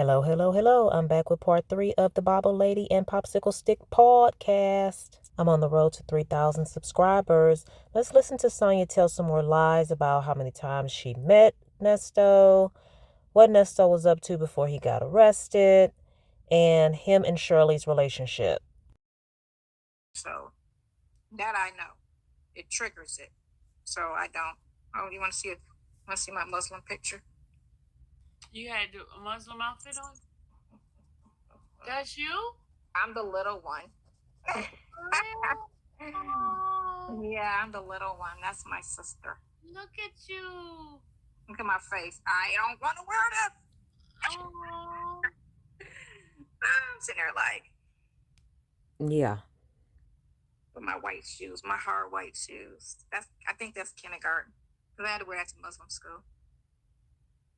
Hello, hello, hello. I'm back with part 3 of the Bible Lady and Popsicle Stick podcast. I'm on the road to 3,000 subscribers. Let's listen to Sonya tell some more lies about how many times she met Nesto, what Nesto was up to before he got arrested, and him and Shirley's relationship. So that I know. It triggers it. So I don't. Oh, you want to see it? Want to see my Muslim picture? You had a Muslim outfit on? That's you? I'm the little one. Oh, Yeah, I'm the little one. That's my sister. look at you. Look at my face. I don't want to wear this. Oh, I'm sitting there like, Yeah. with my white shoes, my hard white shoes. I think that's kindergarten. Because I had to wear that to Muslim school.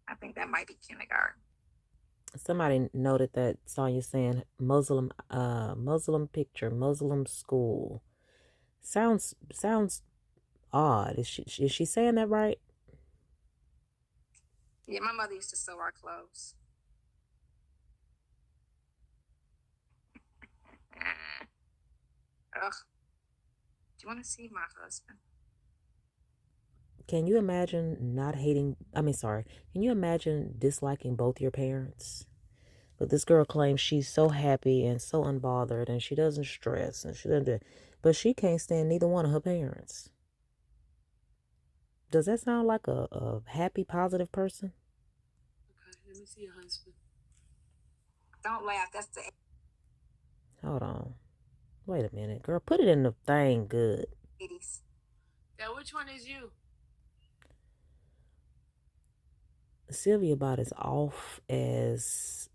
I think that might be kindergarten. Somebody noted that Sonya's saying Muslim picture, Muslim school. Sounds odd. Is she saying that right? Yeah, my mother used to sew our clothes. Ugh. Do you want to see my husband? Can you imagine can you imagine disliking both your parents? But this girl claims she's so happy and so unbothered and she doesn't stress and she doesn't, but she can't stand neither one of her parents. Does that sound like a happy, positive person? okay. Let me see your husband. Don't laugh. That's the Hold on. Wait a minute. Girl, put it in the thing good. 80s. Now, which one is you? Sylvia about as off as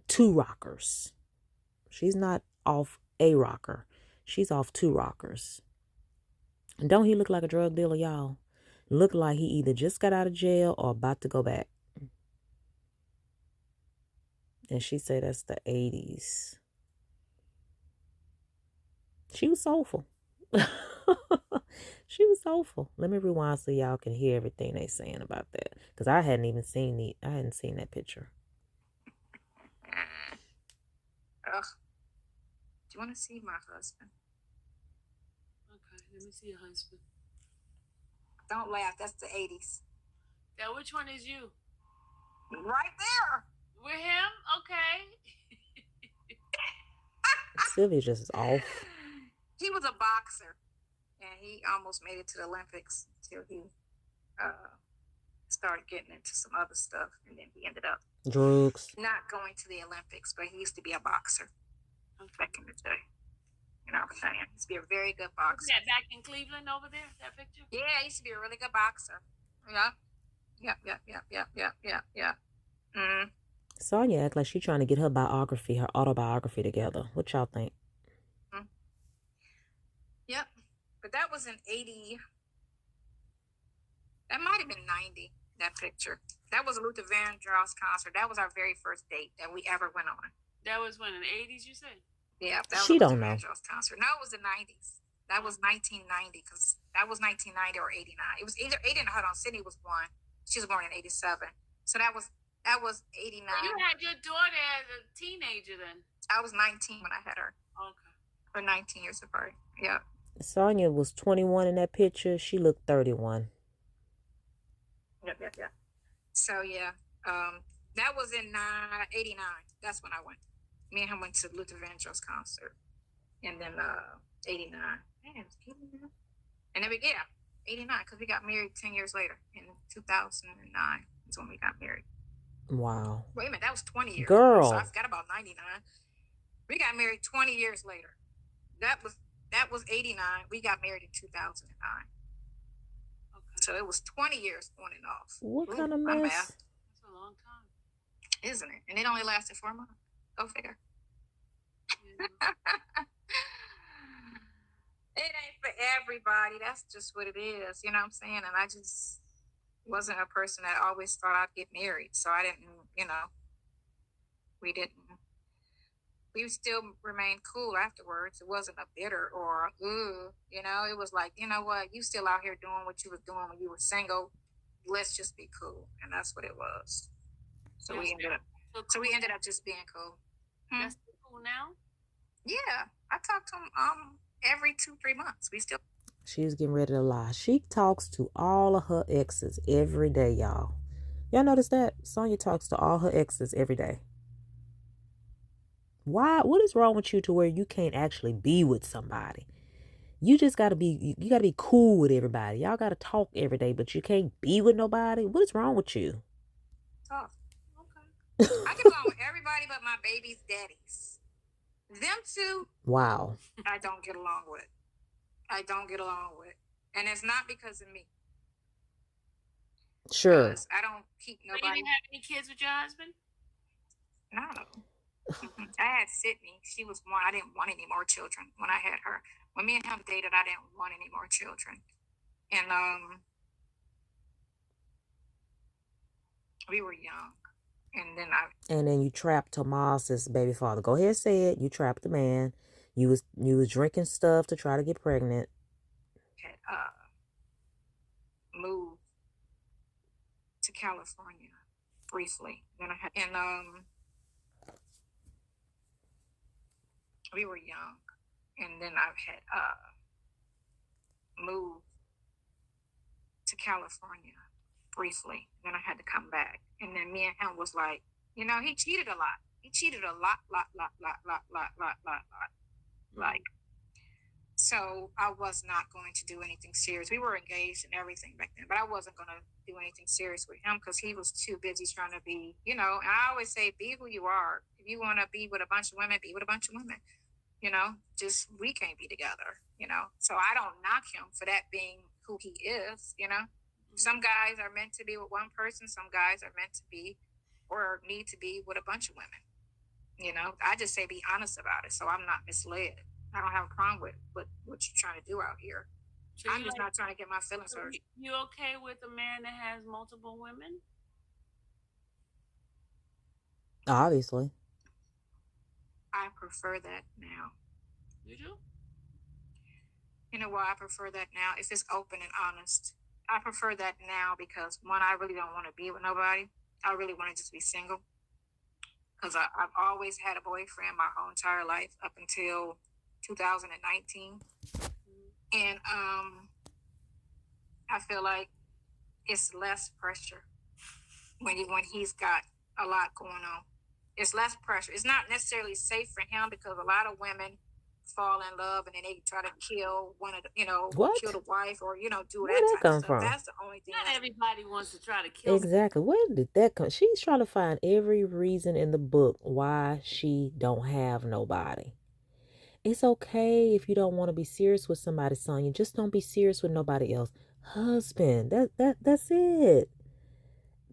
two rockers. She's not off a rocker. She's off two rockers. And don't he look like a drug dealer, y'all? Look like he either just got out of jail or about to go back. And she said that's the 80s. She was soulful. She was soulful. Let me rewind so y'all can hear everything they saying about that. Because I hadn't seen that picture. Ugh. Do you want to see my husband? Okay, let me see your husband. Don't laugh. That's the 80s. Now, which one is you? Right there. With him? Okay. Sylvia just is off. He was a boxer, and he almost made it to the Olympics until he started getting into some other stuff, and then he ended up Drugs. not going to the Olympics, but he used to be a boxer back in the day. You know what I'm saying? He used to be a very good boxer. Is that back in Cleveland over there, that picture? Yeah, he used to be a really good boxer. Yep. Sonya act like she trying to get her autobiography together. What y'all think? Yep. But that was in 80. That might have been 90, that picture. That was a Luther Vandross concert. That was our very first date that we ever went on. That was when in the 80s, you said? Yeah, that was She a Luther don't know. Vandross concert. No, it was the 90s. That was 1990 because that was 1990 or 89. It was either 89. Hold on, Sydney was born. She was born in 87. So that was 89. Well, you had your daughter as a teenager then. I was 19 when I had her. Okay. Or 19 years apart. Yeah. Sonya was 21 in that picture. She looked 31. Yep. So yeah, that was in 89. That's when I went. Me and him went to Luther Vandross concert, and then 89. Man, 89. And then 89 because we got married 10 years later in 2009. Is when we got married. Wow. Wait a minute, that was 20 years. Girl. So I forgot about 99. We got married 20 years later. That was 89. We got married in 2009. So it was 20 years on and off. What kind of mess? That's a long time. Isn't it? And it only lasted 4 months. Go figure. Yeah. It ain't for everybody. That's just what it is. You know what I'm saying? And I just wasn't a person that always thought I'd get married. So I didn't, we didn't. We still remained cool afterwards. It wasn't a bitter or it was like, you know what, you still out here doing what you was doing when you were single. Let's just be cool. And that's what it was. So we ended up So we ended up just being cool. That's cool now? Yeah. I talk to him every 2-3 months. We still. She was getting ready to lie. She talks to all of her exes every day, y'all. Y'all notice that? Sonya talks to all her exes every day. Why? What is wrong with you to where you can't actually be with somebody? You just gotta be, you gotta be cool with everybody. Y'all gotta talk every day, but you can't be with nobody. What is wrong with you? Tough. Okay. I get along with everybody but my baby's daddies. Them two. Wow. I don't get along with. And it's not because of me. Sure. Because I don't keep nobody. So you didn't have any kids with your husband? No. I had Sydney. She was one. I didn't want any more children when I had her. When me and him dated, I didn't want any more children. And we were young. And then you trapped Tomas's baby father. Go ahead, say it. You trapped the man. You was drinking stuff to try to get pregnant. Had moved to California briefly. Then we were young, and then I had moved to California briefly. Then I had to come back, and then me and him was like, he cheated a lot. He cheated a lot. Like, so I was not going to do anything serious. We were engaged and everything back then, but I wasn't going to do anything serious with him because he was too busy trying to be, and I always say, be who you are. If you want to be with a bunch of women, be with a bunch of women. Just we can't be together, So I don't knock him for that being who he is, Some guys are meant to be with one person. Some guys are meant to be or need to be with a bunch of women. I just say be honest about it so I'm not misled. I don't have a problem with what you're trying to do out here. So I'm just not trying to get my feelings hurt. You okay with a man that has multiple women? Obviously. I prefer that now. You do? You know why I prefer that now? If it's open and honest. I prefer that now because, one, I really don't want to be with nobody. I really want to just be single. Because I've always had a boyfriend my whole entire life up until 2019. And I feel like it's less pressure when he's got a lot going on. It's less pressure. It's not necessarily safe for him because a lot of women fall in love and then they try to kill one of the, kill the wife or, do Where that come type of stuff. from? That's the only thing. Not everybody wants to try to kill. Exactly. Where did that come? She's trying to find every reason in the book why she don't have nobody. It's okay if you don't want to be serious with somebody, Sonya. Just don't be serious with nobody else. Husband. That's it.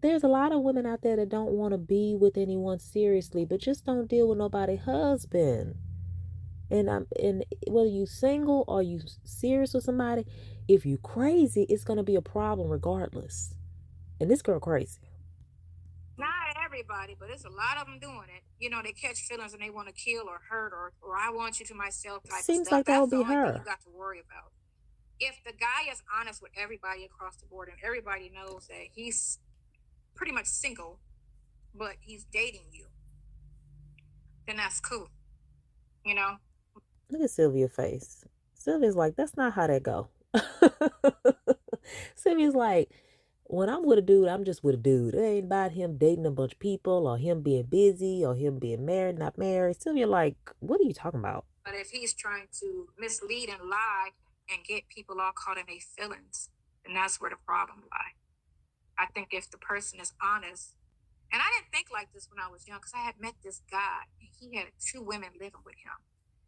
There's a lot of women out there that don't want to be with anyone seriously, but just don't deal with nobody husband. And whether you single or you serious with somebody, if you crazy, it's gonna be a problem regardless. And this girl crazy. Not everybody, but it's a lot of them doing it. They catch feelings and they want to kill or hurt or I want you to myself type Seems of stuff. like that That's would be the only her. thing you got to worry about. If the guy is honest with everybody across the board and everybody knows that he's pretty much single, but he's dating you, then that's cool. Look at Sylvia's face. Sylvia's like, that's not how that go. Sylvia's like, when I'm with a dude, I'm just with a dude. It ain't about him dating a bunch of people or him being busy or him being married, not married. Sylvia like, what are you talking about? But if he's trying to mislead and lie and get people all caught in their feelings, then that's where the problem lies. I think if the person is honest, and I didn't think like this when I was young because I had met this guy and he had 2 women living with him.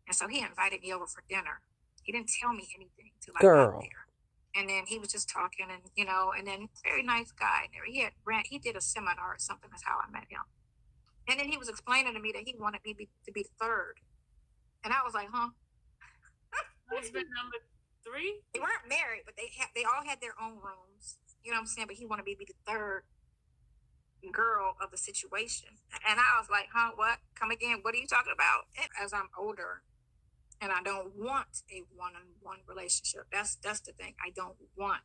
And so he invited me over for dinner. He didn't tell me anything till I got there. And then he was just talking and, and then very nice guy. He did a seminar or something. That's how I met him. And then he was explaining to me that he wanted me to be third. And I was like, huh? Husband number 3? They weren't married, but they all had their own rooms. You know what I'm saying? But he wanted me to be the third girl of the situation. And I was like, huh, what? Come again? What are you talking about? And as I'm older, and I don't want a one-on-one relationship. That's the thing. I don't want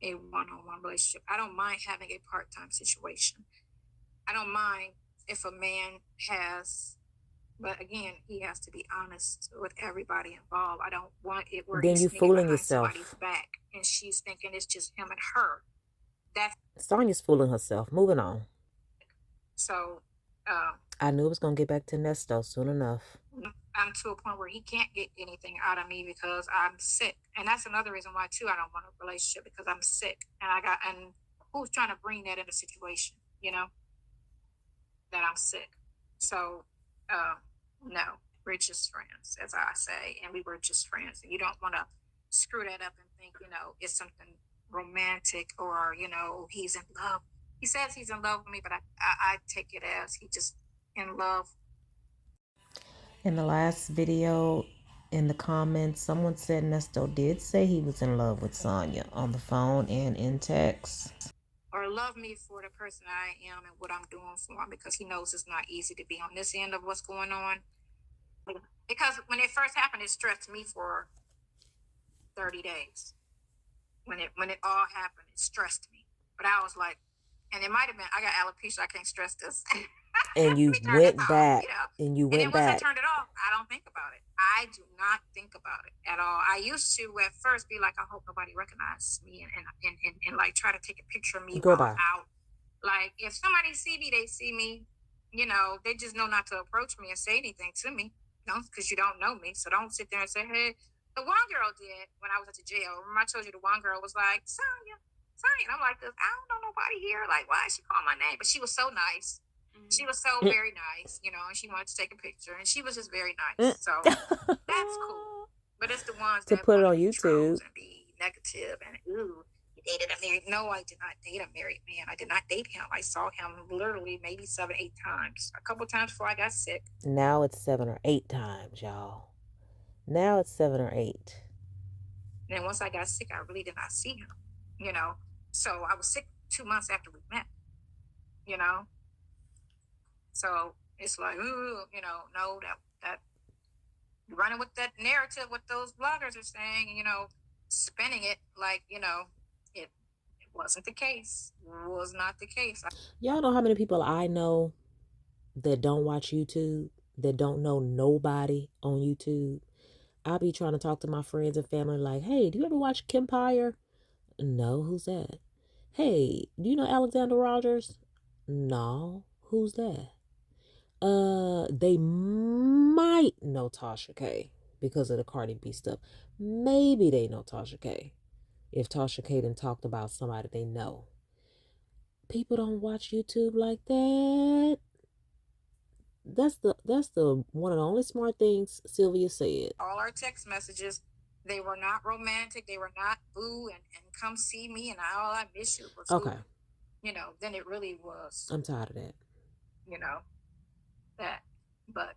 a one-on-one relationship. I don't mind having a part-time situation. I don't mind if a man has, but again, he has to be honest with everybody involved. I don't want it where Then he's you sneaking fooling behind somebody's yourself. back and she's thinking it's just him and her. That's Sonya's fooling herself. Moving on. so. I knew it was gonna get back to Nesto soon enough. I'm to a point where he can't get anything out of me because I'm sick, and that's another reason why too I don't want a relationship, because I'm sick, and who's trying to bring that in a situation, you know, that I'm sick. So, no, we're just friends, as I say, and we were just friends, and you don't want to screw that up and think, you know, it's something romantic or, you know, he's in love. He says he's in love with me, but I take it as he just in love. In the last video, in the comments, someone said Nesto did say he was in love with Sonya on the phone and in text. Or love me for the person I am and what I'm doing for him, because he knows it's not easy to be on this end of what's going on. Because when it first happened, it stressed me for 30 days. When it all happened, it stressed me. But I was like, and it might have been, I got alopecia, I can't stress this. And you went back. And you went back. Once I turned it off, I don't think about it. I do not think about it at all. I used to at first be like, I hope nobody recognizes me and like try to take a picture of me while I'm out. Like if somebody see me, they see me, you know, they just know not to approach me and say anything to me, you know, because you don't know me. So don't sit there and say, hey. The one girl did when I was at the jail. Remember I told you the one girl was like, Sonya. And I'm like, I don't know nobody here. Like, why is she calling my name? But she was so nice. She was so very nice, you know, and she wanted to take a picture, and she was just very nice. So that's cool. But it's the ones to that put it on YouTube and be negative and ooh, you dated a married. No, I did not date a married man. I did not date him. I saw him literally maybe 7, 8 times. A couple times before I got sick. Now it's 7 or 8 times, y'all. Now it's 7 or 8. And then once I got sick, I really did not see him, you know. So I was sick 2 months after we met, you know. So it's like, ooh, you know, no, that running with that narrative, what those bloggers are saying, you know, spinning it like, you know, it wasn't the case. It was not the case. Y'all know how many people I know that don't watch YouTube, that don't know nobody on YouTube? I'll be trying to talk to my friends and family like, hey, do you ever watch Kempire? No, who's that? Hey, do you know Alexander Rogers? No, who's that? They might know Tasha K because of the Cardi B stuff. Maybe they know Tasha K if Tasha K done talked about somebody they know. People don't watch YouTube like that. That's the one of the only smart things Sylvia said. All our text messages, they were not romantic. They were not boo and come see me and all I miss you was okay. Boo. You know, then it really was. I'm tired of that. You know, that. But,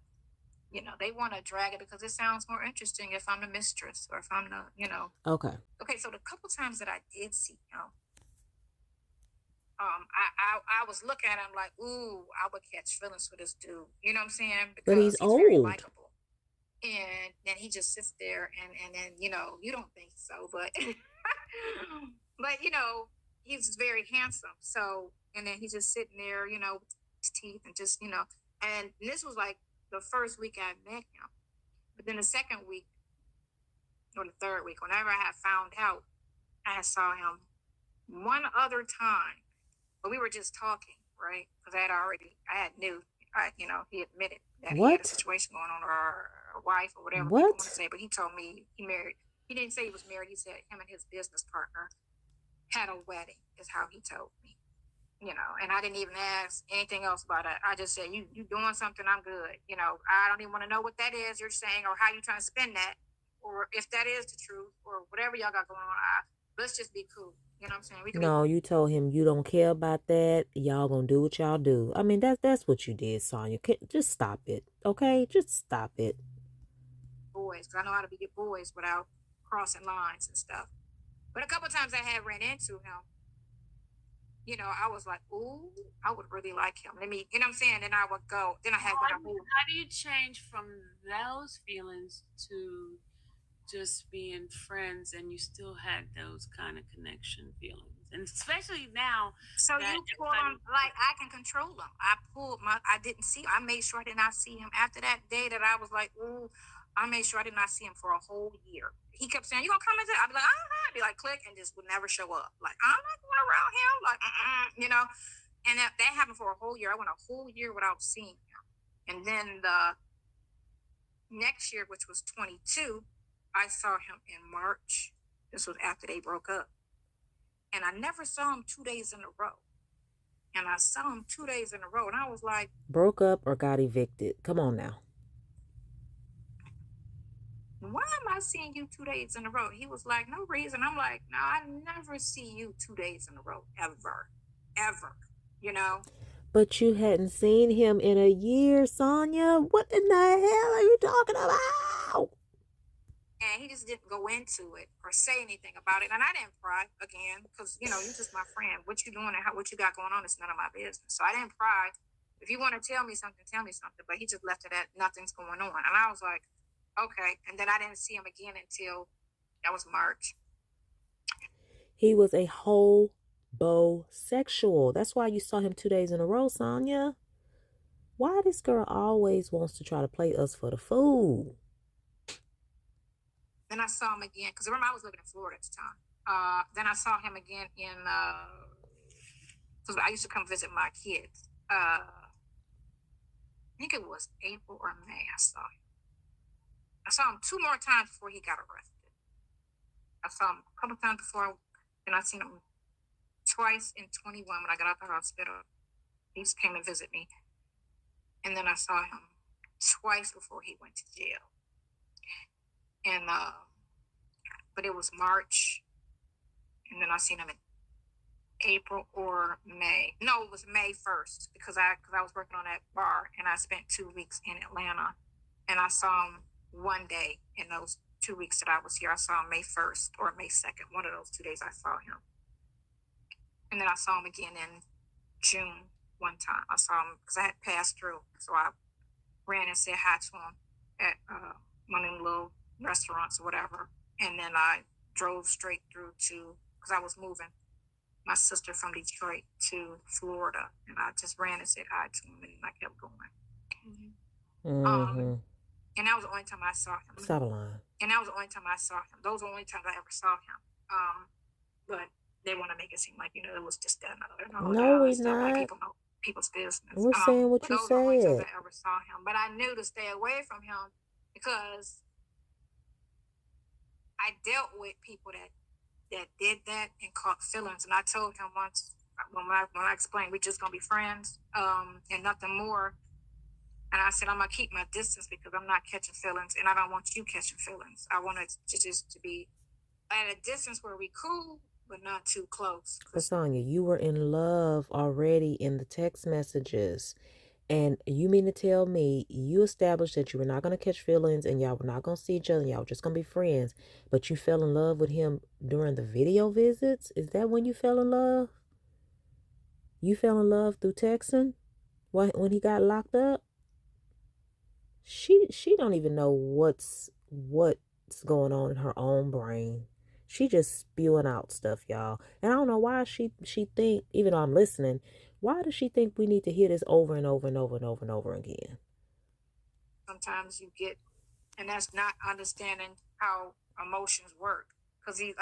you know, they want to drag it because it sounds more interesting if I'm the mistress or if I'm the, you know. Okay. Okay, so the couple times that I did see him, I was looking at him like, ooh, I would catch feelings for this dude. You know what I'm saying? Because but he's old. Very likable. And then he just sits there and then, you know, you don't think so, but but you know, he's very handsome. So and then he's just sitting there, you know, with his teeth and just, you know, and this was like the first week I met him. But then the second week or the third week, whenever I had found out, I saw him one other time. But we were just talking, right? Because I had knew, you know, he admitted that he had a situation going on, or a wife, or whatever people want to say. But he told me he married. He didn't say he was married. He said him and his business partner had a wedding, is how he told me. You know, and I didn't even ask anything else about it. I just said, you doing something, I'm good. You know, I don't even want to know what that is you're saying or how you trying to spin that, or if that is the truth, or whatever y'all got going on. Let's just be cool. You know what I'm saying? You told him you don't care about that. Y'all gonna do what y'all do. I mean, that's what you did, Sonya. Just stop it, okay? Just stop it. Boys, because I know how to be good boys without crossing lines and stuff. But a couple of times I had ran into him. You know, I was like, ooh, I would really like him. Let me, you know what I'm saying? Then I would go. Then I had. How do you change from those feelings to just being friends and you still had those kind of connection feelings? and especially now. So you pull him, like I can control him. I didn't see, I made sure I did not see him after that day that I was like, ooh, I made sure I did not see him for a whole year. He kept saying, you gonna come into, I'd be like, I'd be like, click, and just would never show up. Like, I'm not going around him, like, you know, and that happened for a whole year. I went a whole year without seeing him. And then the next year, which was 22, I saw him in March. This was after they broke up. And I never saw him 2 days in a row. And I saw him 2 days in a row. And I was like, broke up or got evicted? Come on now. why am I seeing you 2 days in a row? He was like, no reason. I'm like, no, I never see you 2 days in a row, ever, you know? But you hadn't seen him in a year, Sonya. What in the hell are you talking about? And he just didn't go into it or say anything about it. And I didn't pry again, because, you know, you're just my friend. What you doing and what you got going on is none of my business. So I didn't pry. If you want to tell me something, tell me something. But he just left it at nothing's going on. And I was like, okay. And then I didn't see him again until that was March. He was a homosexual. That's why you saw him 2 days in a row, Sonya. Why this girl always wants to try to play us for the fool? Then I saw him again, because remember I was living in Florida at the time. Then I saw him again because I used to come visit my kids. I think it was April or May I saw him. I saw him 2 more times before he got arrested. I saw him a couple times before, and I seen him twice in 21 when I got out the hospital. He just came and visit me. And then I saw him twice before he went to jail. And but it was March, and then I seen him in April or May. No, it was May 1st, because I was working on that bar, and I spent 2 weeks in Atlanta, and I saw him one day in those 2 weeks that I was here. I saw him May 1st or May 2nd. One of those 2 days I saw him. And then I saw him again in June one time. I saw him because I had passed through, so I ran and said hi to him at one of them little restaurants or whatever. And then I drove straight through to, because I was moving my sister from Detroit to Florida, and I just ran and said hi to him, and I kept going. And that was the only time I saw him. Stop a line. And that was the only time I saw him. Those were the only times I ever saw him. But they want to make it seem like, you know, it was just that. No, we're not. Like people know people's business. We're saying what you those were the only times said. I ever saw him. But I knew to stay away from him, because I dealt with people that did that and caught feelings. And I told him once, when I explained we're just gonna be friends, and nothing more. And I said, I'm gonna keep my distance because I'm not catching feelings, and I don't want you catching feelings. I want it to just to be at a distance where we cool, but not too close. But Sonya, you were in love already in the text messages. And you mean to tell me you established that you were not going to catch feelings and y'all were not going to see each other and y'all were just going to be friends, but you fell in love with him during the video visits? Is that when you fell in love? You fell in love through texting when he got locked up? She don't even know what's going on in her own brain. She just spewing out stuff, y'all. And I don't know why she think, even though I'm listening, why does she think we need to hear this over and over and over and over and over again? Sometimes you get, and that's not understanding how emotions work. Because he's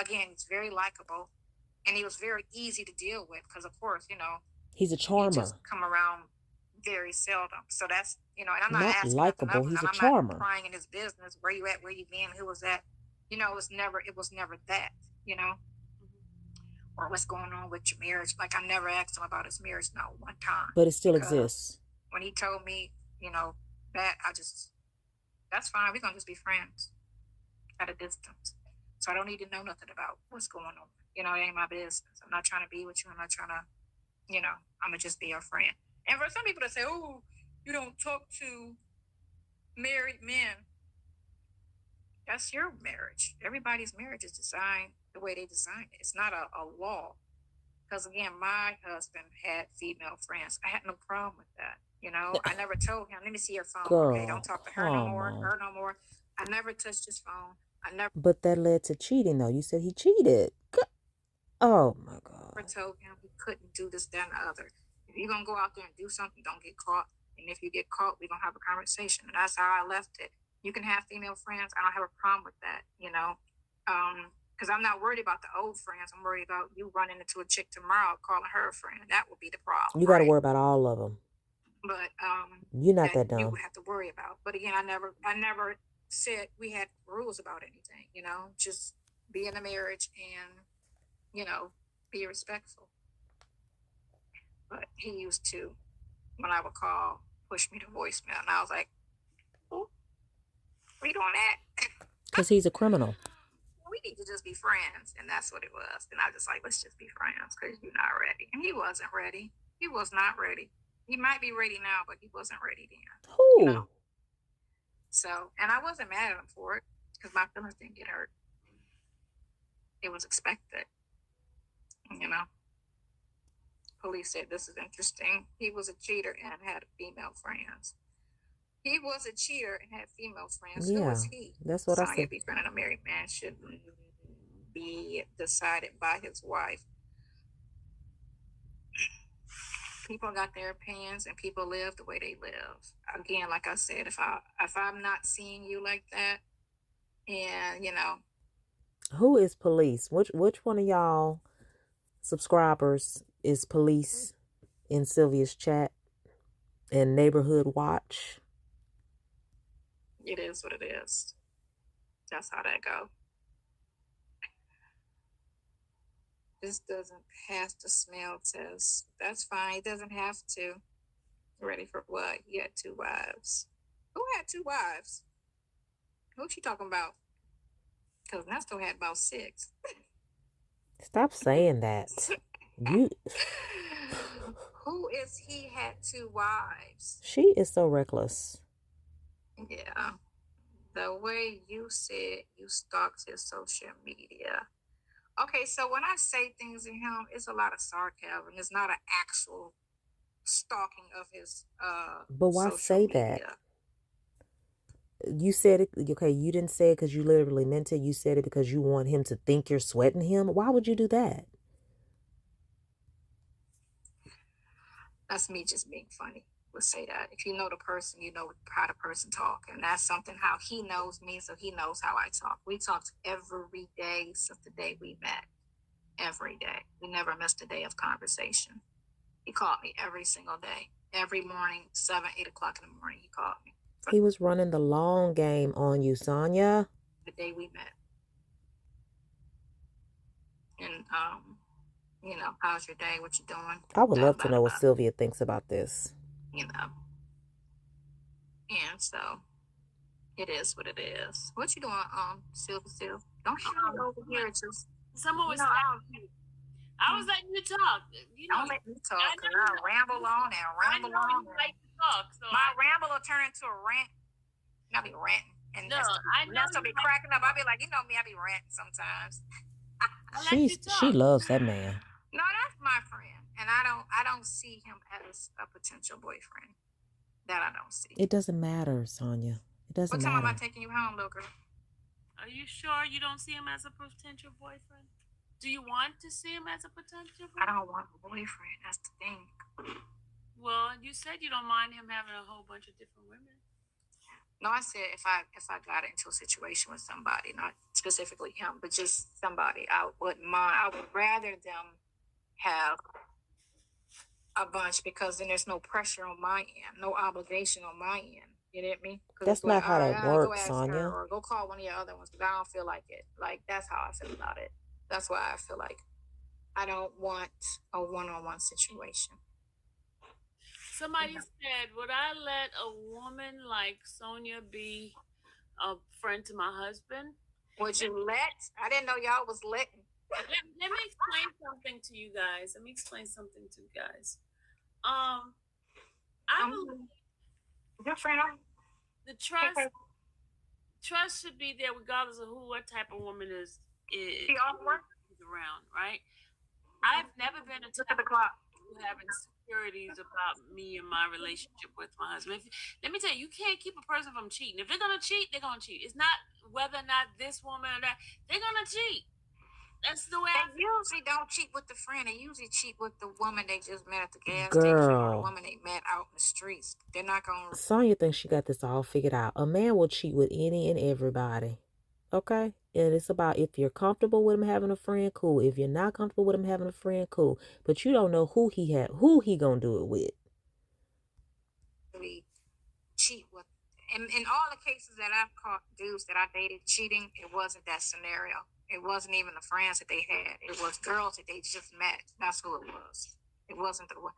very likable, and he was very easy to deal with. Because of course, you know, he's a charmer. He just come around very seldom. So that's, you know, and I'm not asking likable. He's a charmer. I'm not prying in his business. Where you at? Where you been? Who was that? You know, it was never that. You know. Or what's going on with your marriage. Like, I never asked him about his marriage, not one time. But it still exists. When he told me, you know, that, that's fine. We're going to just be friends at a distance. So I don't need to know nothing about what's going on. You know, it ain't my business. I'm not trying to be with you. I'm not trying to, you know, I'm going to just be your friend. And for some people that say, oh, you don't talk to married men. That's your marriage. Everybody's marriage is designed the way they designed it. It's not a law. Because again, my husband had female friends. I had no problem with that. You know, I never told him, let me see your phone. Girl, okay, don't talk to her no more. I never touched his phone. But that led to cheating, though. You said he cheated. Oh my God. never told him he couldn't do this, that, and the other. If you're going to go out there and do something, don't get caught. And if you get caught, we're going to have a conversation. And that's how I left it. You can have female friends. I don't have a problem with that, you know. Because I'm not worried about the old friends. I'm worried about you running into a chick tomorrow calling her a friend. That would be the problem. You got to worry about all of them. But you're not that dumb. You would have to worry about. But again, I never said we had rules about anything. You know, just be in a marriage and, you know, be respectful. But he used to, when I would call, push me to voicemail, and I was like, "Oh, why are you doing that?" Because he's a criminal. We need to just be friends, and that's what it was. And I just like, let's just be friends because you're not ready. And he wasn't ready. He was not ready. He might be ready now, but he wasn't ready then. Who? You know? So, and I wasn't mad at him for it because my feelings didn't get hurt. It was expected. You know? Police said, this is interesting. He was a cheater and had female friends. He was a cheater and had female friends. Yeah, who was he? That's what Sonya, I said. befriending a married man should be decided by his wife. People got their opinions and people live the way they live. Again, like I said, if I'm not seeing you like that, and you know. Who is police? Which one of y'all subscribers is police in Sylvia's chat and Neighborhood Watch? It is what it is. That's how that go. This doesn't pass the smell test. That's fine. He doesn't have to. Ready for what? He had 2 wives. Who had 2 wives? Who's she talking about? Because Nesto had about 6. Stop saying that. You. Who is he had 2 wives? She is so reckless. Yeah. The way you said you stalked his social media. Okay, so when I say things to him, it's a lot of sarcasm. It's not an actual stalking of his But why say media. that? You said it, okay, you didn't say it because you literally meant it. You said it because you want him to think you're sweating him. Why would you do that? That's me just being funny. Let's say that. If you know the person, you know how the person talk. And that's something how he knows me, so he knows how I talk. We talked every day since the day we met. Every day. We never missed a day of conversation. He called me every single day. Every morning, 7, 8 o'clock in the morning, he called me. He was running the long game on you, Sonya. The day we met. And, you know, how's your day? What you doing? I would love to know what Sylvia thinks about this. You know. And so, it is what it is. What you doing, Sylvia? Don't shoot me over here. Just, someone was I was letting you talk. You know, don't let me talk, because I ramble on and ramble on. You like to talk, so my ramble will turn into a rant. I'll be ranting. And no, I know. Nesto be cracking up. I'll be like, you know me, I be ranting sometimes. She loves that man. No, that's my friend. And I don't see him as a potential boyfriend. That I don't see. It doesn't matter, Sonya. It doesn't matter. What time am I taking you home, little girl? Are you sure you don't see him as a potential boyfriend? Do you want to see him as a potential boyfriend? I don't want a boyfriend. That's the thing. Well, you said you don't mind him having a whole bunch of different women. No, I said if I got into a situation with somebody, not specifically him, but just somebody, I wouldn't mind. I would rather them have a bunch, because then there's no pressure on my end, no obligation on my end. You get me? That's not how that works, Sonya. Or go call one of your other ones, because I don't feel like it. Like, that's how I feel about it. That's why I feel like I don't want a one-on-one situation. Somebody said, would I let a woman like Sonya be a friend to my husband? Would you let? I didn't know y'all was letting. Let me explain something to you guys. I believe your friend. The trust should be there regardless of what type of woman is around, right? I've never been a type of who have insecurities about me and my relationship with my husband. Let me tell you, you can't keep a person from cheating. If they're gonna cheat, they're gonna cheat. It's not whether or not this woman or that, they're gonna cheat. That's the way They usually don't cheat with the friend. They usually cheat with the woman they just met at the gas Girl. station or the woman they met out in the streets. They're not going to... Sonya thinks she got this all figured out. A man will cheat with any and everybody. Okay? And it's about if you're comfortable with him having a friend, cool. If you're not comfortable with him having a friend, cool. But you don't know who he gonna do it with. Really cheat with. In all the cases that I've caught dudes that I dated cheating, it wasn't that scenario. It wasn't even the friends that they had. It was girls that they just met. That's who it was. It wasn't the one.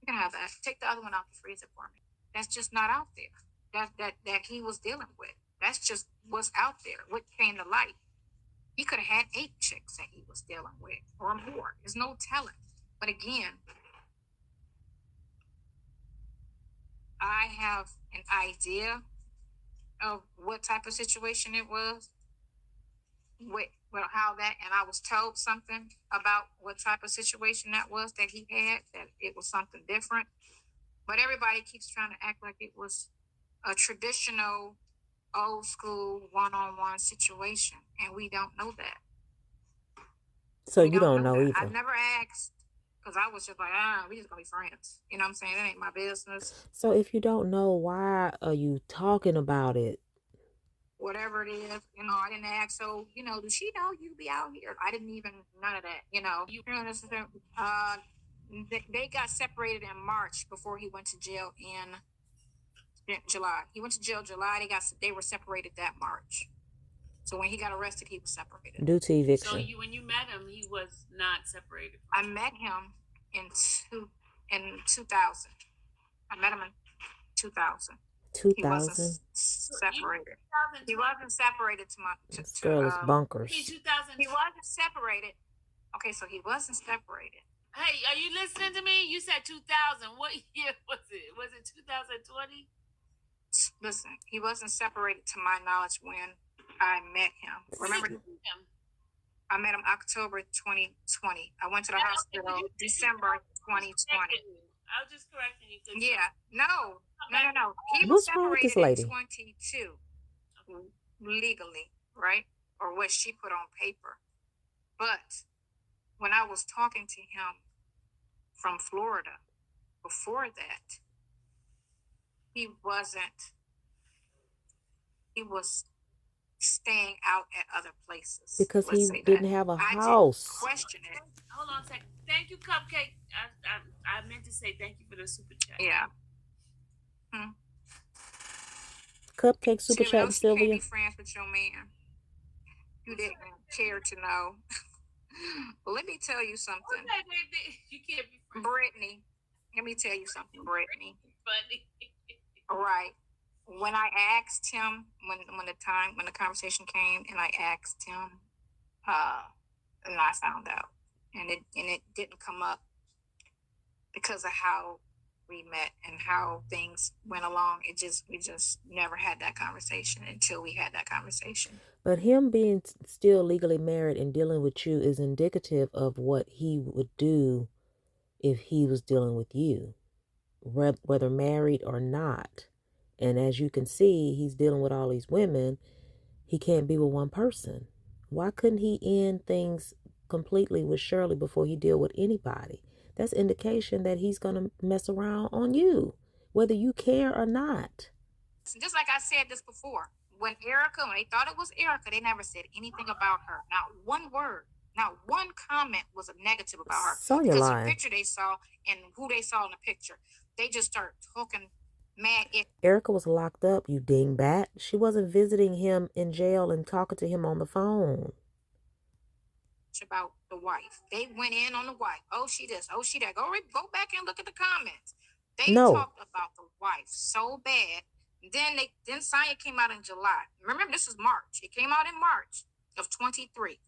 You can have that. Take the other one out the freezer for me. That's just not out there. That he was dealing with. That's just what's out there. What came to light. He could have had 8 chicks that he was dealing with or more. There's no telling. But again, I have an idea of what type of situation it was, how that, and I was told something about what type of situation that was that he had, that it was something different. But everybody keeps trying to act like it was a traditional, old school, one-on-one situation, and we don't know that. So you don't know either. I never asked, because I was just like, we just gonna be friends. You know what I'm saying? That ain't my business. So if you don't know, why are you talking about it? Whatever it is, I didn't ask. So, does she know you be out here? I didn't even, none of that, they got separated in March before he went to jail in July. He went to jail July. They were separated that March. So when he got arrested, he was separated. Due to eviction. So when you met him, he was not separated. I met him in 2000. I met him in 2000. 2000. He wasn't separated. He wasn't separated to my. This girl is bunkers. He wasn't separated. Okay, so he wasn't separated. Hey, are you listening to me? You said 2000. What year was it? Was it 2020? Listen, he wasn't separated to my knowledge when I met him. Remember, I met him October 2020. I went to the hospital December 2020. I was just correcting you. Yeah, no. He was separated in 22 legally, right? Or what she put on paper. But when I was talking to him from Florida before that, he was staying out at other places. Because he didn't have a house. I didn't question it. Hold on a second. Thank you, Cupcake. I meant to say thank you for the super chat. Yeah. Cupcake super chat, Sylvia. You can't be friends with your man. You didn't care to know. Well, let me tell you something. You can't be friends. Brittany, let me tell you something, Brittany. Funny. All right. When I asked him, when the conversation came, and I asked him, and I found out, and it didn't come up because of how we met and how things went along. We just never had that conversation until we had that conversation. But him being still legally married and dealing with you is indicative of what he would do if he was dealing with you, whether married or not. And as you can see, he's dealing with all these women. He can't be with one person. Why couldn't he end things completely with Shirley before he deal with anybody? That's indication that he's going to mess around on you, whether you care or not. Just like I said this before, when they thought it was Erica, they never said anything about her. Not one word, not one comment was a negative about her. Sonya because lying. The picture they saw and who they saw in the picture, they just started talking mad. Erica was locked up, you dingbat. She wasn't visiting him in jail and talking to him on the phone. About the wife. They went in on the wife. Oh, she this. Oh, she that. Go back and look at the comments. They talked about the wife so bad. Then Sonya came out in July. Remember, this is March. It came out in March of 23.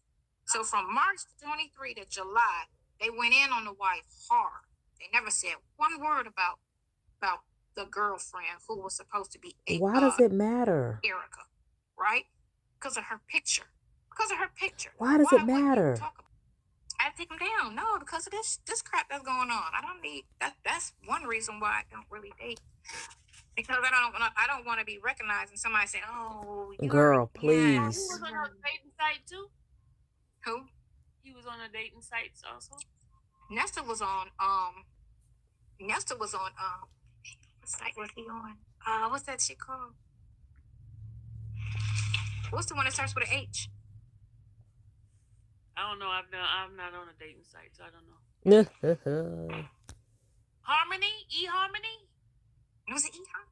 So from March 23 to July, they went in on the wife hard. They never said one word about the girlfriend who was supposed to be Why does it matter? Erica, right? Because of her picture. Why does it matter? I take them down. No, because of this crap that's going on. I don't need that. That's one reason why I don't really date. Because I don't want to be recognized and somebody say, "Oh, girl, please." He was on her dating site too. Who? He was on the dating sites also. Nesto was on what site was he on? What's that shit called? What's the one that starts with an H? I don't know. I'm not on a dating site, so I don't know. Harmony? eHarmony? Was it eHarmony?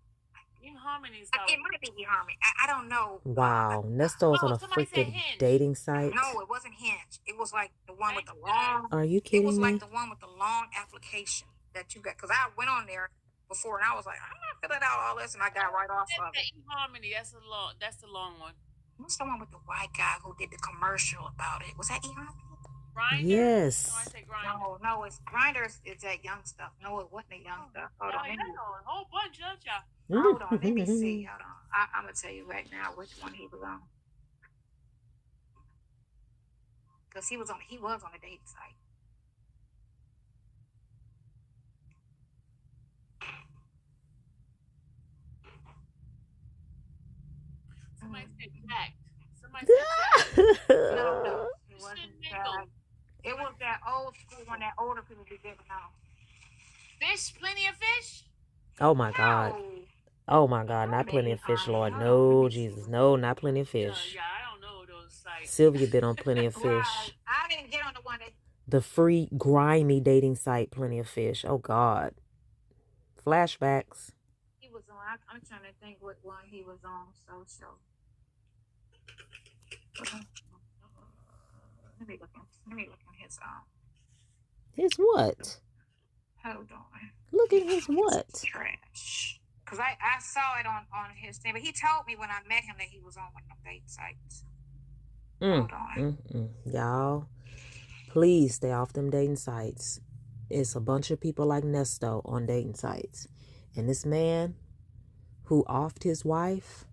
eHarmony is It might be eHarmony. I don't know. Wow, Nesto's on a freaking dating site. No, it wasn't Hinge. It was like the one with the long. Are you kidding me? It was like the one with the long application that you got. Because I went on there before and I was like, I'm not filling out all this, and I got right off of it. eHarmony. That's the long one. What's the one with the white guy who did the commercial about it? Was that eHarmony? Grindr? Yes. No, I say Grindr. No, it's Grindr. It's that young stuff. No, it wasn't the young stuff. Hold on, a whole bunch, don't y'all? Hold on, let me see. Hold on. I'm gonna tell you right now which one he was on. Because he was on a dating site. Somebody said Jack. Somebody said Jack. No, it wasn't Jack. It was that old school one that older people be giving out. Fish? Plenty of fish? Oh my God. Oh my God, not Plenty of Fish, Lord. No, Jesus. No, not Plenty of Fish. Yeah, I don't know those sites. Sylvia been on Plenty of Fish. Right. I didn't get on the one that... The free, grimy dating site, Plenty of Fish. Oh God. Flashbacks. He was on, I'm trying to think what one he was on. So. Let me look at his His what? Hold on. Look at his what? Trash. Because I saw it on his thing, but he told me when I met him that he was on one of them dating sites. Hold on. Y'all, please stay off them dating sites. It's a bunch of people like Nesto on dating sites. And this man who offed his wife,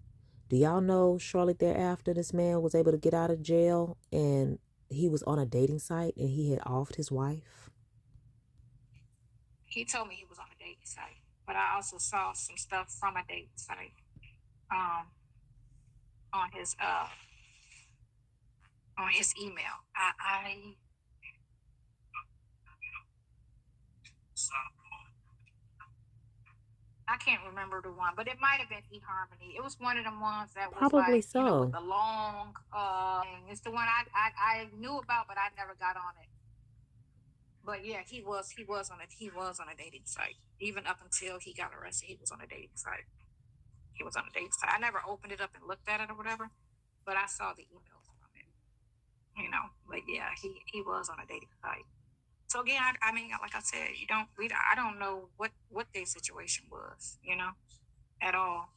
do y'all know shortly thereafter this man was able to get out of jail and he was on a dating site and he had offed his wife? He told me he was on a dating site, but I also saw some stuff from a dating site on his email. I can't remember the one, but it might have been eHarmony. It was one of them ones that was probably like, so. You know, with the long. It's the one I knew about, but I never got on it. But yeah, he was on a dating site. Even up until he got arrested, he was on a dating site. I never opened it up and looked at it or whatever, but I saw the emails from it. You know, but yeah, he was on a dating site. So again, I mean, like I said, I don't know what their situation was, you know, at all.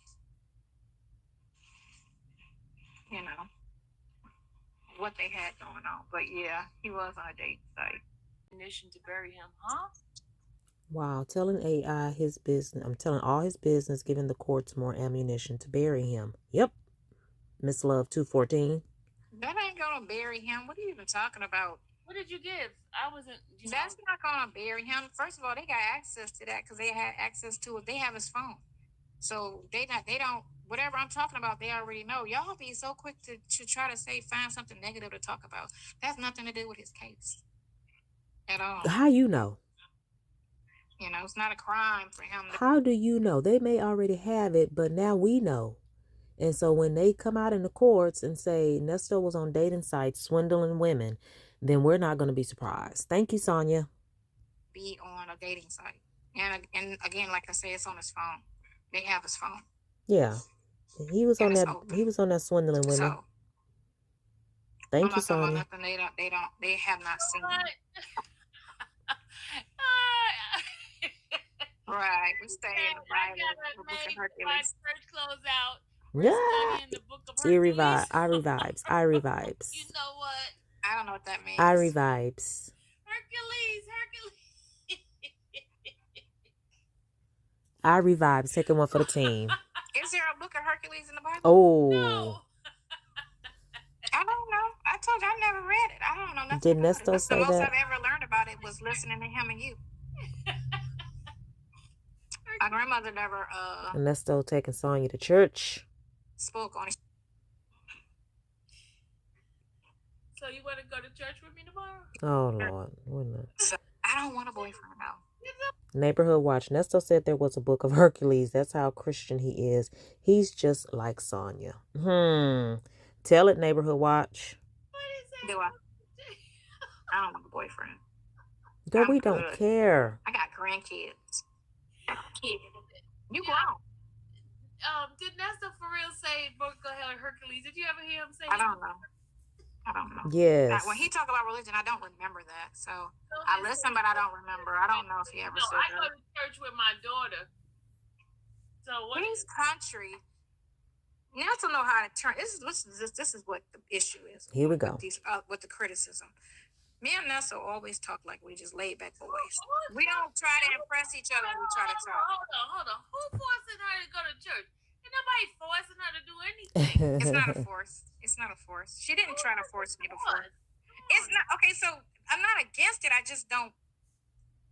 You know, what they had going on. But yeah, he was on a dating site. To bury him, huh? Wow, telling AI his business. I'm telling all his business, giving the courts more ammunition to bury him. Yep. Miss Love 214. That ain't gonna bury him. What are you even talking about? What did you give? I wasn't. That's not gonna bury him. First of all, they got access to that because they had access to it. They have his phone, so they don't. Whatever I'm talking about, they already know. Y'all be so quick to try to find something negative to talk about. That has nothing to do with his case at all. How you know? You know, it's not a crime for him. How do you know? They may already have it, but now we know. And so when they come out in the courts and say Nesto was on dating sites swindling women, then we're not going to be surprised. Thank you, Sonya. Be on a dating site. And again, like I said, it's on his phone. They have his phone. Yeah. He was on that swindling women. So, thank you, Sonya. They have not seen Right. We stay in the Bible. My church close out. Yeah. I revives. You know what? I don't know what that means. I revives. Hercules. I revives. Taking one for the team. Is there a book of Hercules in the Bible? Oh. No. I don't know. I told you I never read it. I don't know nothing. Did Nesto say that? The most I've ever learned about it was listening to him and you. My grandmother never Nesto taking Sonya to church. Spoke on it. So you want to go to church with me tomorrow? Oh, Lord. Wouldn't So I don't want a boyfriend now. Neighborhood Watch. Nesto said there was a book of Hercules. That's how Christian he is. He's just like Sonya. Tell it, Neighborhood Watch. What is that? Do I? I don't want a boyfriend. Girl, we don't care. I got grandkids. You grown. Did Nesto for real say book of Hercules? Did you ever hear him say? I don't know. Yes. When he talk about religion, I don't remember that. So I listen, but I don't remember. I don't know if he ever said that. I go to church with my daughter. So what? He's country. You have to know how to turn. This is what the issue is. Here we go. With the criticism. Me and Nesto always talk like we just laid back boys. We don't try to impress each other when we try to talk. Hold on. Who forcing her to go to church? Ain't nobody forcing her to do anything. It's not a force. She didn't try to force me before. It's not okay. So I'm not against it. I just don't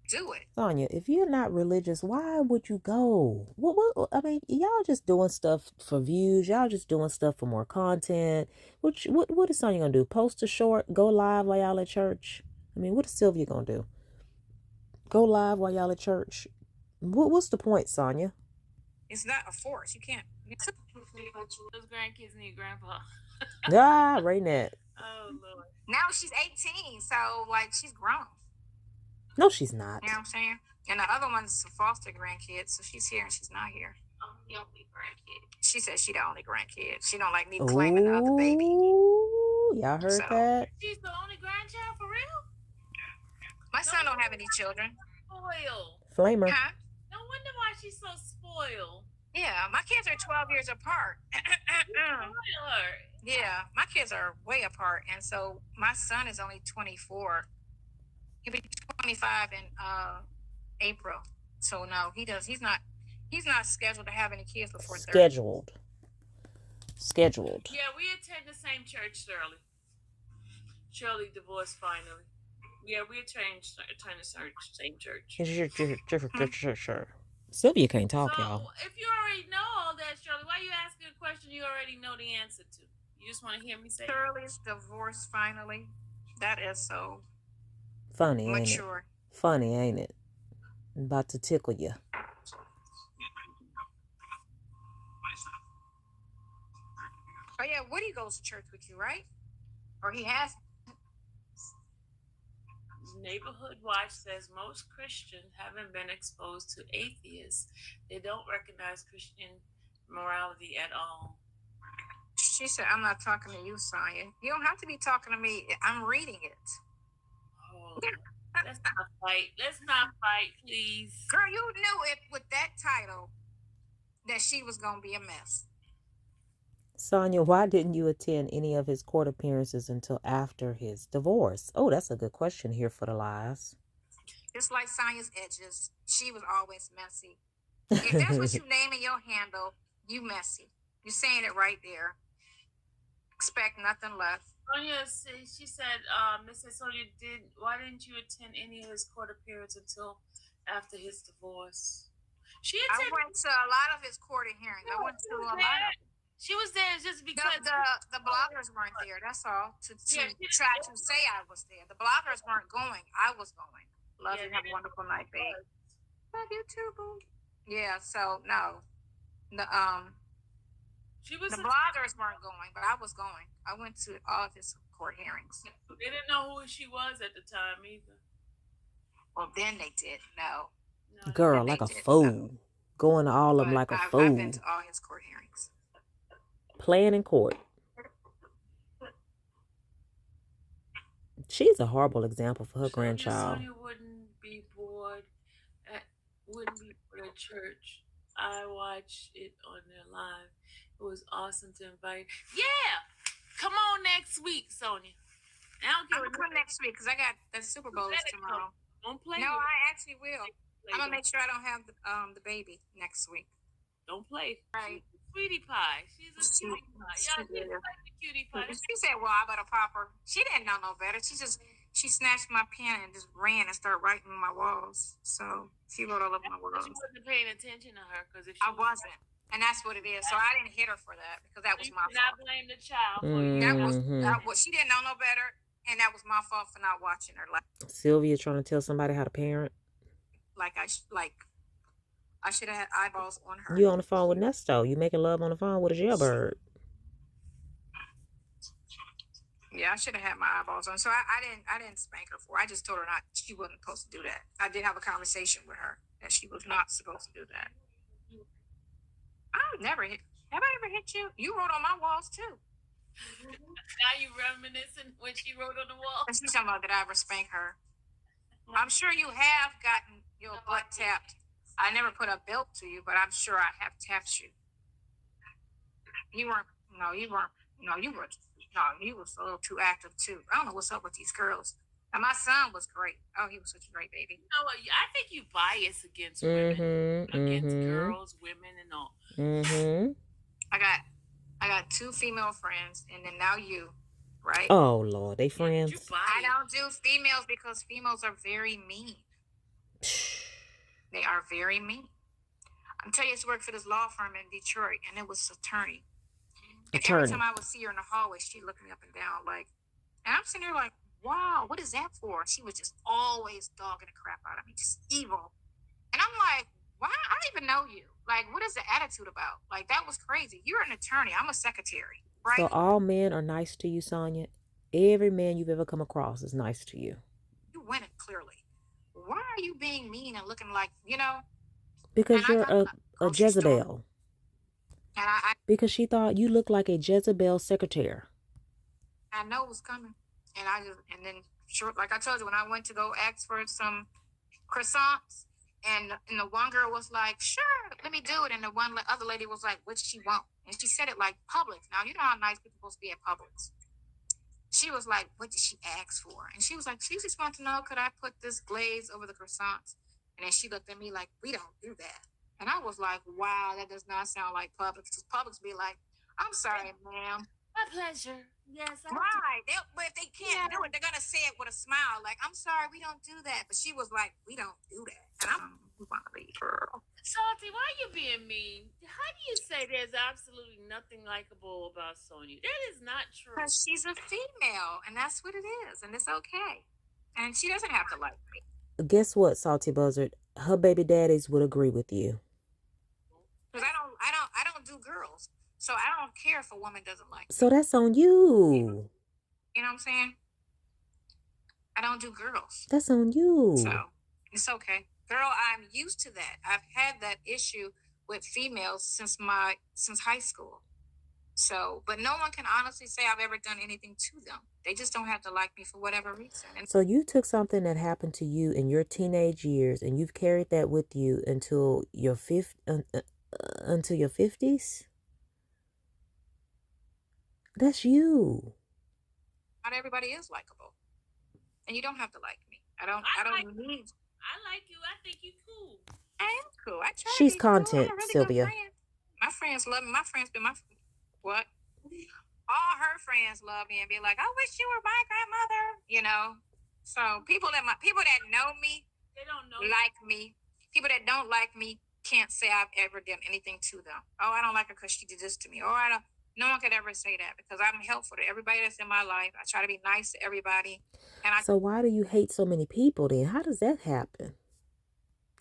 do it. Sonya, if you're not religious, why would you go? What? I mean, y'all just doing stuff for views. Y'all just doing stuff for more content. What is Sonya gonna do? Post a short, go live while y'all at church? I mean, what is Sylvia gonna do? Go live while y'all at church? What's the point, Sonya? It's not a force. You can't. Those grandkids need grandpa. Raynette. Oh, Lord. Now she's 18, so like she's grown. No, she's not. You know what I'm saying? And the other one's a foster grandkid, so she's here and she's not here. I'm the only grandkid. She says she the only grandkid. She don't like me claiming the other baby. Y'all heard that? She's the only grandchild for real? My son don't have any children. Spoiled. Flamer. Huh? No wonder why she's so spoiled. Yeah, my kids are 12 years apart. Yeah, my kids are way apart, and so my son is only 24. He'll be 25 in April. So no, he's not scheduled to have any kids before 30. Scheduled. Yeah, we attend the same church, Shirley. Shirley divorced finally. Yeah, we attend the same church. Sure. Sylvia can't talk, y'all. So, if you already know all that, Shirley, why are you asking a question you already know the answer to? You just want to hear me say Shirley's divorced finally. That is so funny, mature. Ain't it? Funny, ain't it? I'm about to tickle you. Oh yeah, Woody goes to church with you, right? Or he has. Neighborhood Watch says most Christians haven't been exposed to atheists. They don't recognize Christian morality at all. She said, I'm not talking to you, Sonya. You don't have to be talking to me. I'm reading it. Oh, let's not fight. Let's not fight, please. Girl, you knew it with that title that she was going to be a mess. Sonya, why didn't you attend any of his court appearances until after his divorce? Oh, that's a good question here for the lies. Just like Sonya's edges, she was always messy. If that's what you name in your handle, you messy. You're saying it right there. Expect nothing less. Sonya, she said, Mrs. Sonya, why didn't you attend any of his court appearances until after his divorce? I went to a lot of his court hearings. I went to a lot of them. She was there just because the bloggers weren't there. That's all. To try to say I was there. The bloggers weren't going. I was going. Love you. Have a wonderful night, babe. Love you too, boo. Yeah. So no, the bloggers weren't going, but I was going. I went to all of his court hearings. They didn't know who she was at the time either. Well, then they did. No. Girl, like a fool. No. Going to all of them like a fool. I've been to all his court hearings. Playing in court. She's a horrible example for her grandchild. Sonya wouldn't be bored at church. I watched it on their live. It was awesome to invite. Yeah, come on next week, Sonya. I'm gonna come next week because I got the Super Bowl tomorrow. Don't play. No, I actually will. I'm gonna make sure I don't have the baby next week. Don't play. Right. Sweetie pie. She's a cutie pie. Yeah, she's like a cutie pie. She said, well, I better pop her. She didn't know no better. She snatched my pen and just ran and started writing on my walls. So she wrote all over my walls. She wasn't paying attention to her because if she I wasn't. And that's what it is. So I didn't hit her for that because that was my fault. Not blame the child for that was she didn't know no better, and that was my fault for not watching her. Like Sylvia trying to tell somebody how to parent. I should have had eyeballs on her. You on the phone with Nesto. You making love on the phone with a jailbird. Yeah, I should have had my eyeballs on. So I didn't spank her for. I just told her she wasn't supposed to do that. I did have a conversation with her that she was not supposed to do that. I've never hit. Have I ever hit you? You wrote on my walls too. Now you reminiscing when she wrote on the wall. And she's talking about that I ever spank her. I'm sure you have gotten your butt tapped. I never put a belt to you, but I'm sure I have tapped you. You were a little too active too. I don't know what's up with these girls. And my son was great. Oh, he was such a great baby. You know what? I think you bias against women, against girls, women, and all. I got 2 female friends, and then now you, right? Oh Lord, they friends. I don't do females because females are very mean. They are very mean. I'm telling you, I used to work for this law firm in Detroit, and it was attorney. And every time I would see her in the hallway, she'd look me up and down like, and I'm sitting there like, wow, what is that for? She was just always dogging the crap out of me, just evil. And I'm like, why? I don't even know you. Like, what is the attitude about? Like, that was crazy. You're an attorney. I'm a secretary, right? So all men are nice to you, Sonya? Every man you've ever come across is nice to you? You win it clearly. Why are you being mean and looking like, Because you're a Jezebel. And because she thought you looked like a Jezebel secretary. I know it was coming. And then, like I told you, when I went to go ask for some croissants, and the one girl was like, sure, let me do it. And the other lady was like, what did she want? And she said it like Publix. Now, you know how nice people are supposed to be at Publix. She was like, what did she ask for? And she was like, she just wanted to know, could I put this glaze over the croissants? And then she looked at me like, we don't do that. And I was like, wow, that does not sound like Publix. Because Publix be like, I'm sorry, ma'am. My pleasure. Yes. Right. But if they can't do it, they're going to say it with a smile. Like, I'm sorry, we don't do that. But she was like, we don't do that. And I'm girl. Salty, why are you being mean? How do you say there's absolutely nothing likable about Sonya? That is not true. Because she's a female, and that's what it is. And it's okay. And she doesn't have to like me. Guess what, Salty Buzzard? Her baby daddies would agree with you. Because I don't do girls. So I don't care if a woman doesn't like me. So that's on you. You know what I'm saying? I don't do girls. That's on you. So it's okay. Girl, I'm used to that. I've had that issue with females since high school. So, but no one can honestly say I've ever done anything to them. They just don't have to like me for whatever reason. So you took something that happened to you in your teenage years, and you've carried that with you until your 50s? That's you. Not everybody is likable. And you don't have to like me. I don't need. I like you. I think you're cool. I am cool. I try She's to be content, cool. Really Sylvia. My friends love me. My friends been what? All her friends love me and be like, I wish you were my grandmother. So people that know me, they don't know like me. People that don't like me can't say I've ever done anything to them. Oh, I don't like her because she did this to me. Or no one could ever say that because I'm helpful to everybody that's in my life. I try to be nice to everybody. So why do you hate so many people then? How does that happen?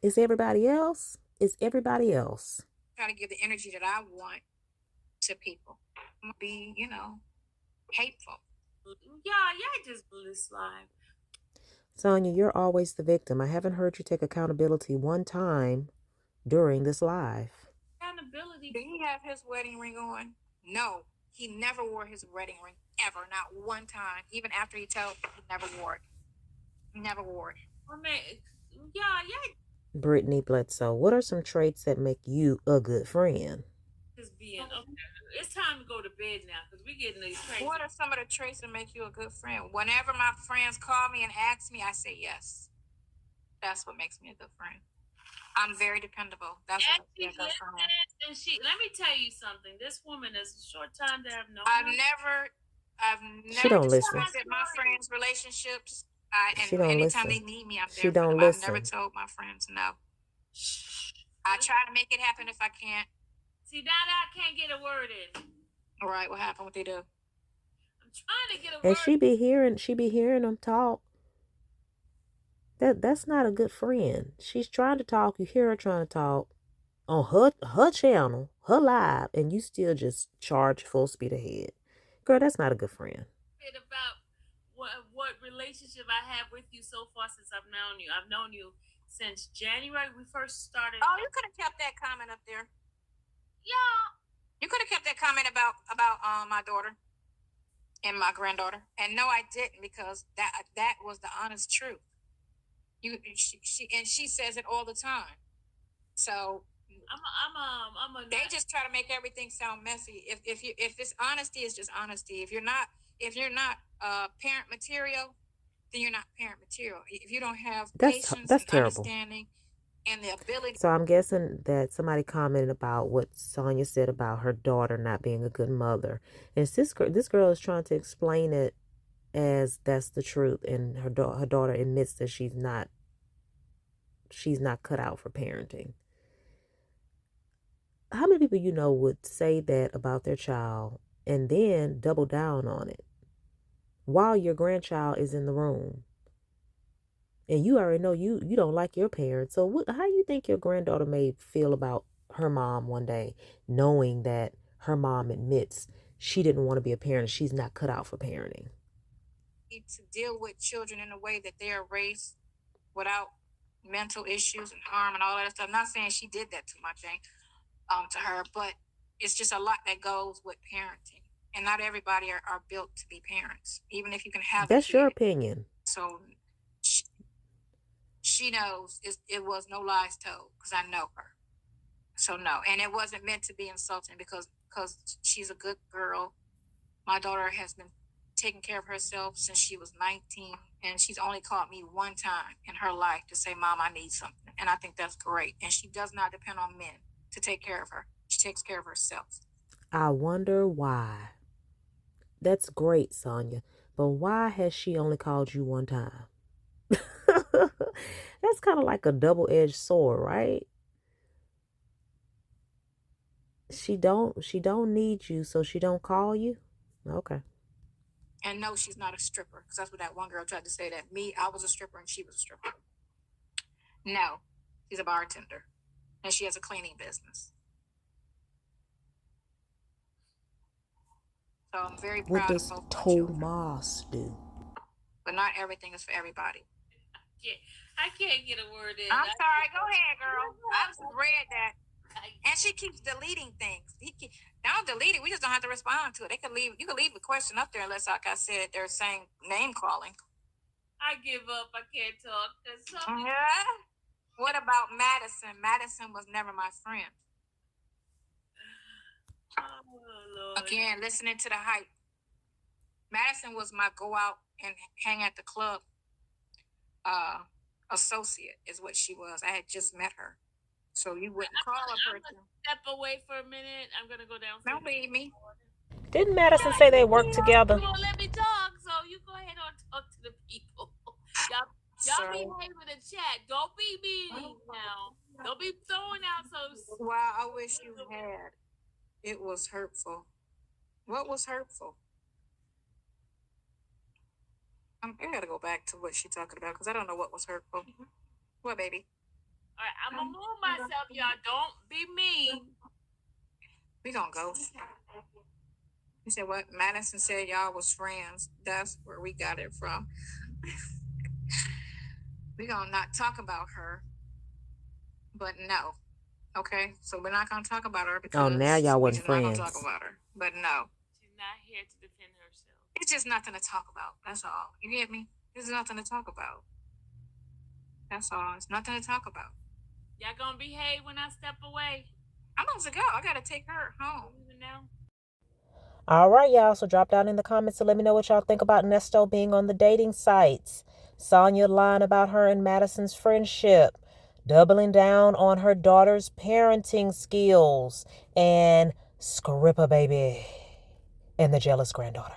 It's everybody else? It's everybody else. Try to give the energy that I want to people. Be, hateful. Yeah, just this live. Sonya, you're always the victim. I haven't heard you take accountability one time during this live. Accountability? Did he have his wedding ring on? No, he never wore his wedding ring ever, not one time. Even after he told me, he never wore it. Never wore it. I mean, yeah. Brittany Bledsoe, what are some traits that make you a good friend? Just being okay. It's time to go to bed now because we're getting these crazy. What are some of the traits that make you a good friend? Whenever my friends call me and ask me, I say yes. That's what makes me a good friend. I'm very dependable. That's what makes me a good friend. And let me tell you something. This woman is a short time to have no. I've never she don't listen. My friends' relationships. She don't anytime listen. they need me, I'm there. She don't listen. I've never told my friends no. I try to make it happen if I can't. See, now that I can't get a word in. All right, what happened? What they do? I'm trying to get a word. And she be hearing them talk. That's not a good friend. She's trying to talk. You hear her trying to talk on her channel, her live, and you still just charge full speed ahead. Girl, that's not a good friend. About what relationship I have with you so far since I've known you. I've known you since January. We first started. Oh, you could have kept that comment up there. Yeah. You could have kept that comment about my daughter and my granddaughter. And no, I didn't, because that was the honest truth. She says it all the time. So they just try to make everything sound messy. If this honesty is just honesty, if you're not parent material, then you're not parent material. If you don't have patience and terrible. Understanding and the ability. So I'm guessing that somebody commented about what Sonya said about her daughter not being a good mother, and this girl is trying to explain it as that's the truth, and her daughter admits that she's not cut out for parenting. How many people you know would say that about their child and then double down on it while your grandchild is in the room? And you already know you don't like your parents. So how you think your granddaughter may feel about her mom one day, knowing that her mom admits she didn't want to be a parent, she's not cut out for parenting? To deal with children in a way that they are raised without mental issues and harm and all that stuff. I'm not saying she did that to my thing, to her, but it's just a lot that goes with parenting. And not everybody are built to be parents, even if you can have. That's your opinion. So she knows it was no lies told, because I know her. So no, and it wasn't meant to be insulting, because she's a good girl. My daughter has been taking care of herself since she was 19, and she's only called me one time in her life to say, "Mom, I need something," and I think that's great. And she does not depend on men to take care of her. She takes care of herself. I wonder why. That's great, Sonya, but why has she only called you one time? That's kind of like a double-edged sword, right? She don't need you, so she don't call you? Okay. And no, she's not a stripper, because that's what that one girl tried to say, that I was a stripper and she was a stripper. No, she's a bartender, and she has a cleaning business. So I'm very proud of both my children. What does Tomas do? But not everything is for everybody. I can't get a word in. I'm sorry. Go ahead, girl. I just read that. And she keeps deleting things. Don't delete it. We just don't have to respond to it. You can leave a question up there, unless, like I said, they're saying name calling. I give up. I can't talk. Yeah. What about Madison? Madison was never my friend. Oh, Lord. Again, listening to the hype. Madison was my go out and hang at the club associate, is what she was. I had just met her. So you wouldn't call a person. Step away for a minute. I'm gonna go down. Don't leave me. Didn't Madison say they worked together? You won't let me talk, so you go ahead and talk to the people. Y'all behave in the chat. Don't be mean now. Don't be throwing out so. Wow, I wish you had. It was hurtful. What was hurtful? I gotta go back to what she's talking about, because I don't know what was hurtful. What, baby? All right, I'm gonna move myself, y'all. Don't be mean. We gonna go. You said what? Madison said y'all was friends. That's where we got it from. We gonna not talk about her, but no. Okay, so we're not gonna talk about her because now y'all wasn't friends. Not gonna talk about her, but no. She's not here to defend herself. It's just nothing to talk about. That's all. You get me? There's nothing to talk about. That's all. It's nothing to talk about. Y'all gonna behave when I step away? I'm about to go. I gotta take her home. Now. All right, y'all. So drop down in the comments to let me know what y'all think about Nesto being on the dating sites. Sonya lying about her and Madison's friendship. Doubling down on her daughter's parenting skills. And Scripper baby and the jealous granddaughter.